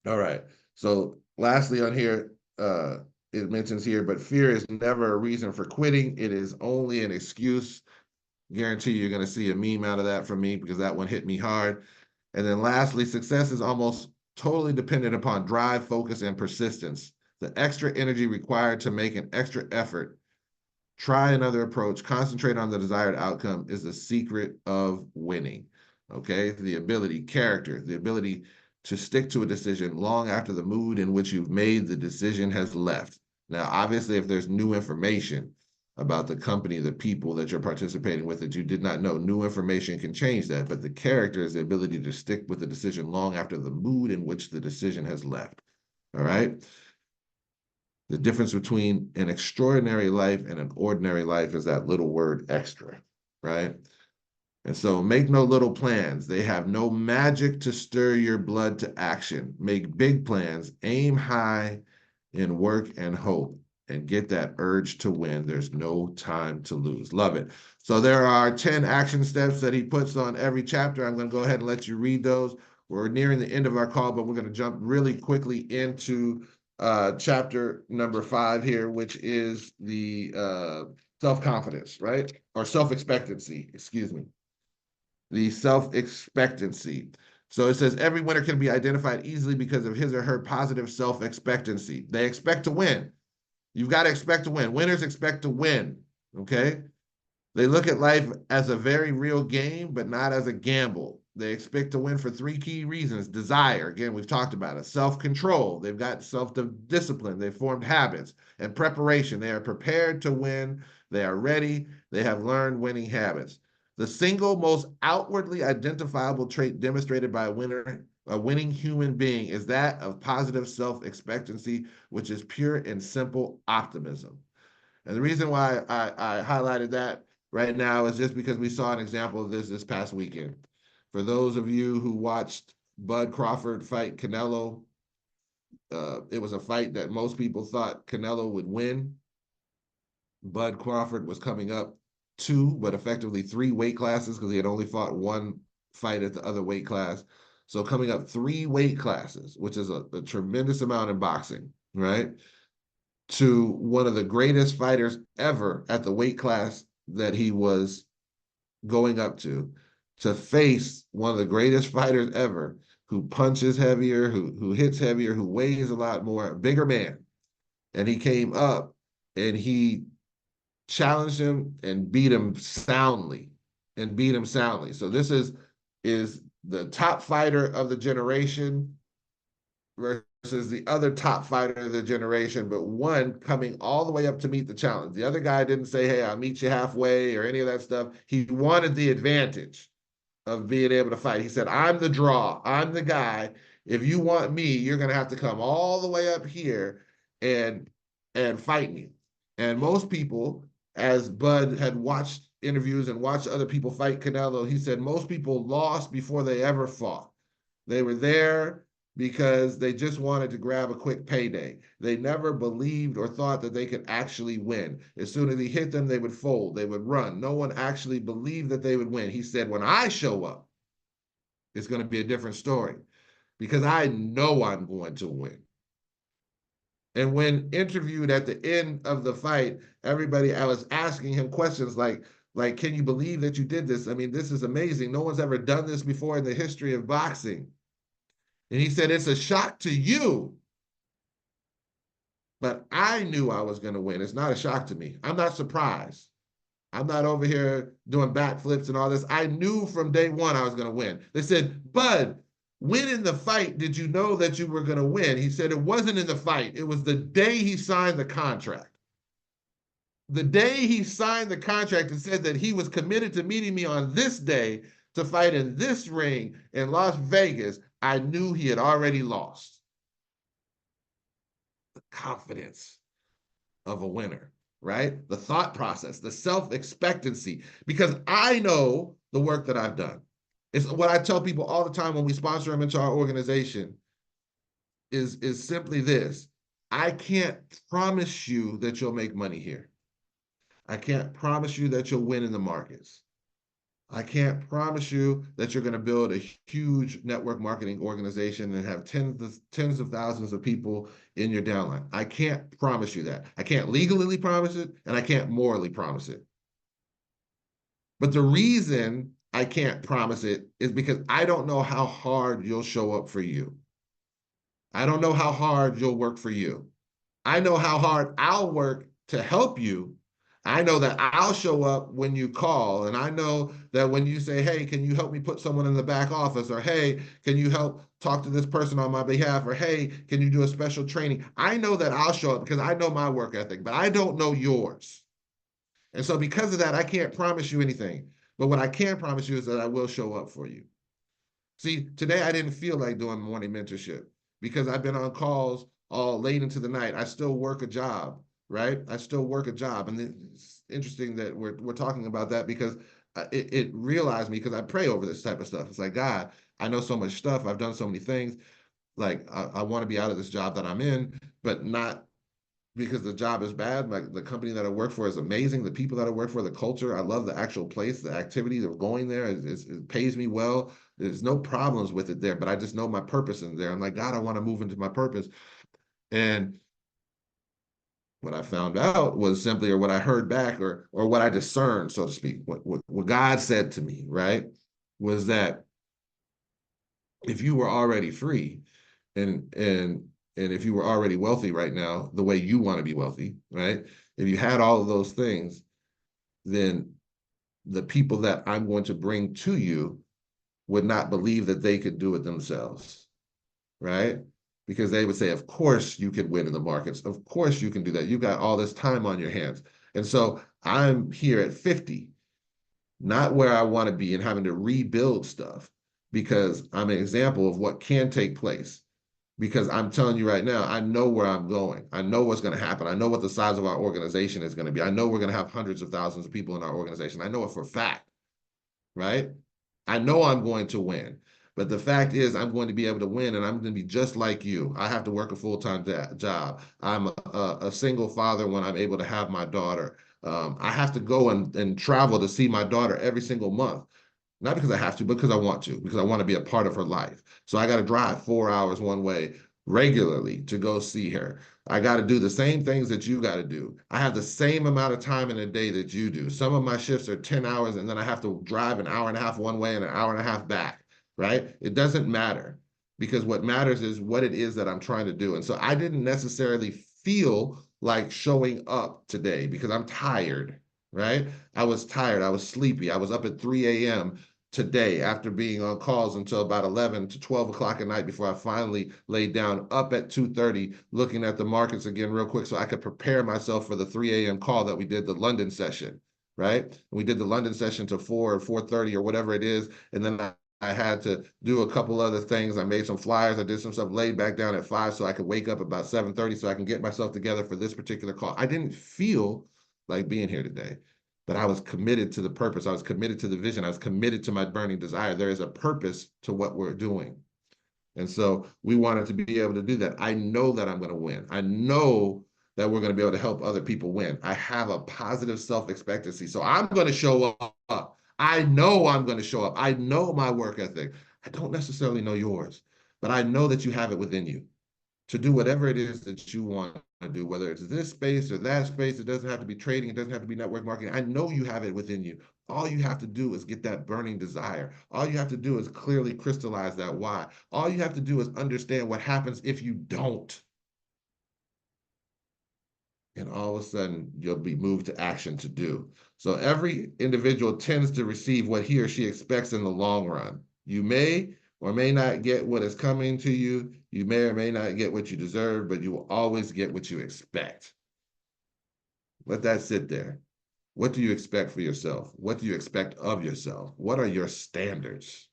All right. So lastly on here, it mentions here, but fear is never a reason for quitting. It is only an excuse. Guarantee you're going to see a meme out of that from me because that one hit me hard. And then lastly, success is almost totally dependent upon drive, focus, and persistence. The extra energy required to make an extra effort try another approach, concentrate on the desired outcome is the secret of winning. Okay, the ability, character, the ability to stick to a decision long after the mood in which you've made the decision has left. Now, obviously, if there's new information about the company, the people that you're participating with that you did not know, new information can change that. But the character is the ability to stick with the decision long after the mood in which the decision has left. All right. The difference between an extraordinary life and an ordinary life is that little word extra, right? And so make no little plans. They have no magic to stir your blood to action. Make big plans, aim high in work and hope, and get that urge to win. There's no time to lose. Love it. So there are 10 action steps that he puts on every chapter. I'm going to go ahead and let you read those. We're nearing the end of our call, but we're going to jump really quickly into chapter number 5 here, which is the self-confidence, right? Or self-expectancy, excuse me. The self-expectancy. So it says every winner can be identified easily because of his or her positive self-expectancy. They expect to win. You've got to expect to win. Winners expect to win, okay? They look at life as a very real game, but not as a gamble. They expect to win for 3 key reasons. Desire, again, we've talked about it. Self-control, they've got self-discipline, they've formed habits. And preparation, they are prepared to win, they are ready, they have learned winning habits. The single most outwardly identifiable trait demonstrated by a winning human being, is that of positive self-expectancy, which is pure and simple optimism. And the reason why I highlighted that right now is just because we saw an example of this past weekend. For those of you who watched Bud Crawford fight Canelo, it was a fight that most people thought Canelo would win. Bud Crawford was coming up 2, but effectively 3 weight classes because he had only fought 1 fight at the other weight class. So coming up 3 weight classes, which is a tremendous amount in boxing, right? To one of the greatest fighters ever at the weight class that he was going up to face one of the greatest fighters ever who punches heavier, who hits heavier, who weighs a lot more, a bigger man. And he came up and he challenged him and beat him soundly. So this is the top fighter of the generation versus the other top fighter of the generation, but one coming all the way up to meet the challenge. The other guy didn't say, hey, I'll meet you halfway or any of that stuff. He wanted the advantage of being able to fight. He said, I'm the draw. I'm the guy. If you want me, you're going to have to come all the way up here and fight me. And most people, as Bud had watched interviews and watched other people fight Canelo, he said most people lost before they ever fought. They were there because they just wanted to grab a quick payday. They never believed or thought that they could actually win. As soon as he hit them, they would fold, they would run. No one actually believed that they would win. He said, when I show up, it's going to be a different story because I know I'm going to win. And when interviewed at the end of the fight, I was asking him questions like, can you believe that you did this? I mean, this is amazing. No one's ever done this before in the history of boxing. And he said, it's a shock to you, but I knew I was going to win. It's not a shock to me. I'm not surprised. I'm not over here doing backflips and all this. I knew from day one I was going to win. They said, Bud, when in the fight did you know that you were going to win? He said, it wasn't in the fight. It was the day he signed the contract. The day he signed the contract and said that he was committed to meeting me on this day to fight in this ring in Las Vegas, I knew he had already lost. The confidence of a winner, right? The thought process, the self-expectancy, because I know the work that I've done. It's what I tell people all the time when we sponsor them into our organization is simply this. I can't promise you that you'll make money here. I can't promise you that you'll win in the markets. I can't promise you that you're going to build a huge network marketing organization and have tens of thousands of people in your downline. I can't promise you that. I can't legally promise it, and I can't morally promise it. But the reason I can't promise it is because I don't know how hard you'll show up for you. I don't know how hard you'll work for you. I know how hard I'll work to help you. I know that I'll show up when you call. And I know that when you say, hey, can you help me put someone in the back office? Or hey, can you help talk to this person on my behalf? Or hey, can you do a special training? I know that I'll show up because I know my work ethic, but I don't know yours. And so because of that, I can't promise you anything. But what I can promise you is that I will show up for you. See, today I didn't feel like doing morning mentorship because I've been on calls all late into the night. I still work a job, right? I still work a job. And it's interesting that we're talking about that because it realized me because I pray over this type of stuff. It's like, God, I know so much stuff. I've done so many things. Like, I want to be out of this job that I'm in, but not because the job is bad. Like the company that I work for is amazing. The people that I work for, the culture, I love the actual place, the activity of going there. It pays me well. There's no problems with it there, but I just know my purpose in there. I'm like, God, I want to move into my purpose. And what I found out was simply, or what I heard back, or what I discerned, so to speak, what God said to me, right, was that if you were already free and if you were already wealthy right now, the way you want to be wealthy, right? If you had all of those things, then the people that I'm going to bring to you would not believe that they could do it themselves, right? Because they would say, of course you could win in the markets. Of course you can do that. You've got all this time on your hands. And so I'm here at 50, not where I want to be and having to rebuild stuff because I'm an example of what can take place. Because I'm telling you right now, I know where I'm going. I know what's going to happen. I know what the size of our organization is going to be. I know we're going to have hundreds of thousands of people in our organization. I know it for a fact, right? I know I'm going to win. But the fact is, I'm going to be able to win, and I'm going to be just like you. I have to work a full-time job. I'm a single father when I'm able to have my daughter. I have to go and travel to see my daughter every single month. Not because I have to, but because I want to, because I want to be a part of her life. So I got to drive 4 hours one way regularly to go see her. I got to do the same things that you got to do. I have the same amount of time in a day that you do. Some of my shifts are 10 hours, and then I have to drive an hour and a half one way and an hour and a half back, right? It doesn't matter because what matters is what it is that I'm trying to do. And so I didn't necessarily feel like showing up today because I'm tired, right? I was tired. I was sleepy. I was up at 3 a.m. today after being on calls until about 11 to 12 o'clock at night before I finally laid down, up at 2:30 looking at the markets again real quick so I could prepare myself for the 3 a.m. call that we did, the London session, right? And we did the London session to 4 or 4:30 or whatever it is. And then I had to do a couple other things. I made some flyers. I did some stuff, laid back down at 5 so I could wake up about 7:30 so I can get myself together for this particular call. I didn't feel like being here today, but I was committed to the purpose. I was committed to the vision. I was committed to my burning desire. There is a purpose to what we're doing. And so we wanted to be able to do that. I know that I'm going to win. I know that we're going to be able to help other people win. I have a positive self-expectancy. So I'm going to show up. I know I'm going to show up. I know my work ethic. I don't necessarily know yours, but I know that you have it within you to do whatever it is that you want to do, whether it's this space or that space. It doesn't have to be trading. It doesn't have to be network marketing. I know you have it within you. All you have to do is get that burning desire. All you have to do is clearly crystallize that why. All you have to do is understand what happens if you don't. And all of a sudden, you'll be moved to action to do. So every individual tends to receive what he or she expects in the long run. You may or may not get what is coming to you. You may or may not get what you deserve, but you will always get what you expect. Let that sit there. What do you expect for yourself? What do you expect of yourself? What are your standards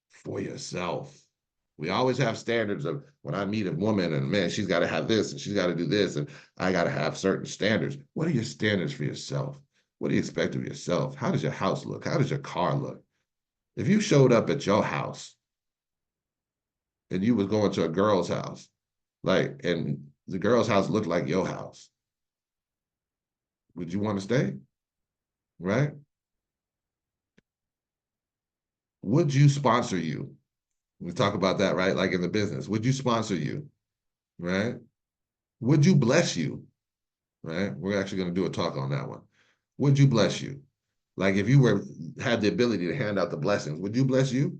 for yourself? We always have standards of when I meet a woman and man, she's got to have this and she's got to do this and I got to have certain standards. What are your standards for yourself? What do you expect of yourself? How does your house look? How does your car look? If you showed up at your house and you was going to a girl's house, like, and the girl's house looked like your house, would you want to stay? Right? Would you sponsor you? We talk about that, right? Like in the business. Would you sponsor you? Right? Would you bless you? Right? We're actually going to do a talk on that one. Would you bless you? Like if you were had the ability to hand out the blessings, would you bless you?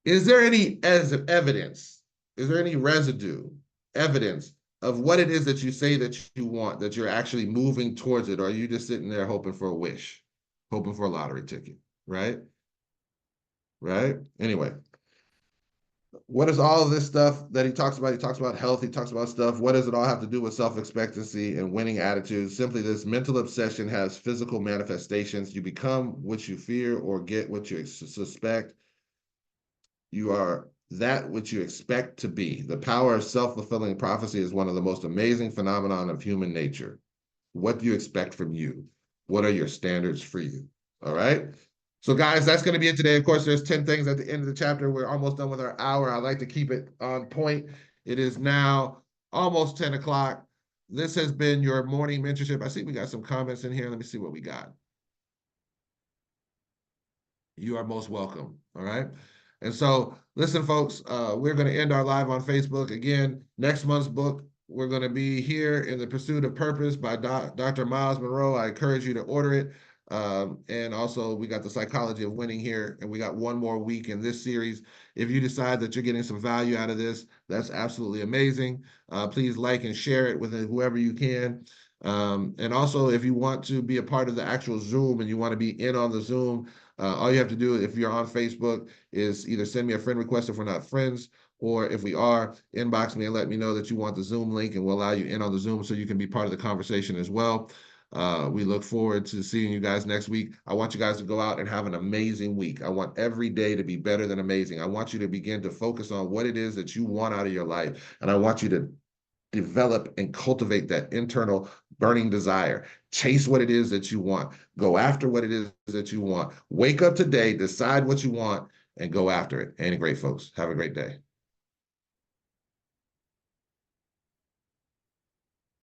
Is there any as evidence? Is there any residue, evidence of what it is that you say that you want, that you're actually moving towards it, or are you just sitting there hoping for a wish, hoping for a lottery ticket, right? Right? Anyway, what is all of this stuff that he talks about? He talks about health, he talks about stuff. What does it all have to do with self-expectancy and winning attitudes? Simply this: mental obsession has physical manifestations. You become what you fear or get what you suspect. You are that which you expect to be. The power of self-fulfilling prophecy is one of the most amazing phenomenon of human nature. What do you expect from you? What are your standards for you? All right. So, guys, that's going to be it today. Of course, there's 10 things at the end of the chapter. We're almost done with our hour. I like to keep it on point. It is now almost 10 o'clock. This has been your morning mentorship. I see we got some comments in here. Let me see what we got. You are most welcome. All right. And so, listen, folks, we're going to end our live on Facebook. Again, next month's book, we're going to be here in the Pursuit of Purpose by Dr. Miles Monroe. I encourage you to order it. And also, we got the Psychology of Winning here, and we got one more week in this series. If you decide that you're getting some value out of this, that's absolutely amazing. Please like and share it with whoever you can. And also, if you want to be a part of the actual Zoom and you want to be in on the Zoom, all you have to do, if you're on Facebook, is either send me a friend request if we're not friends, or if we are, inbox me and let me know that you want the Zoom link, and we'll allow you in on the Zoom so you can be part of the conversation as well. We look forward to seeing you guys next week. I want you guys to go out and have an amazing week. I want every day to be better than amazing. I want you to begin to focus on what it is that you want out of your life, and I want you to develop and cultivate that internal burning desire. Chase what it is that you want. Go after what it is that you want. Wake up today, decide what you want, and go after it. Ain't it great, folks? Have a great day.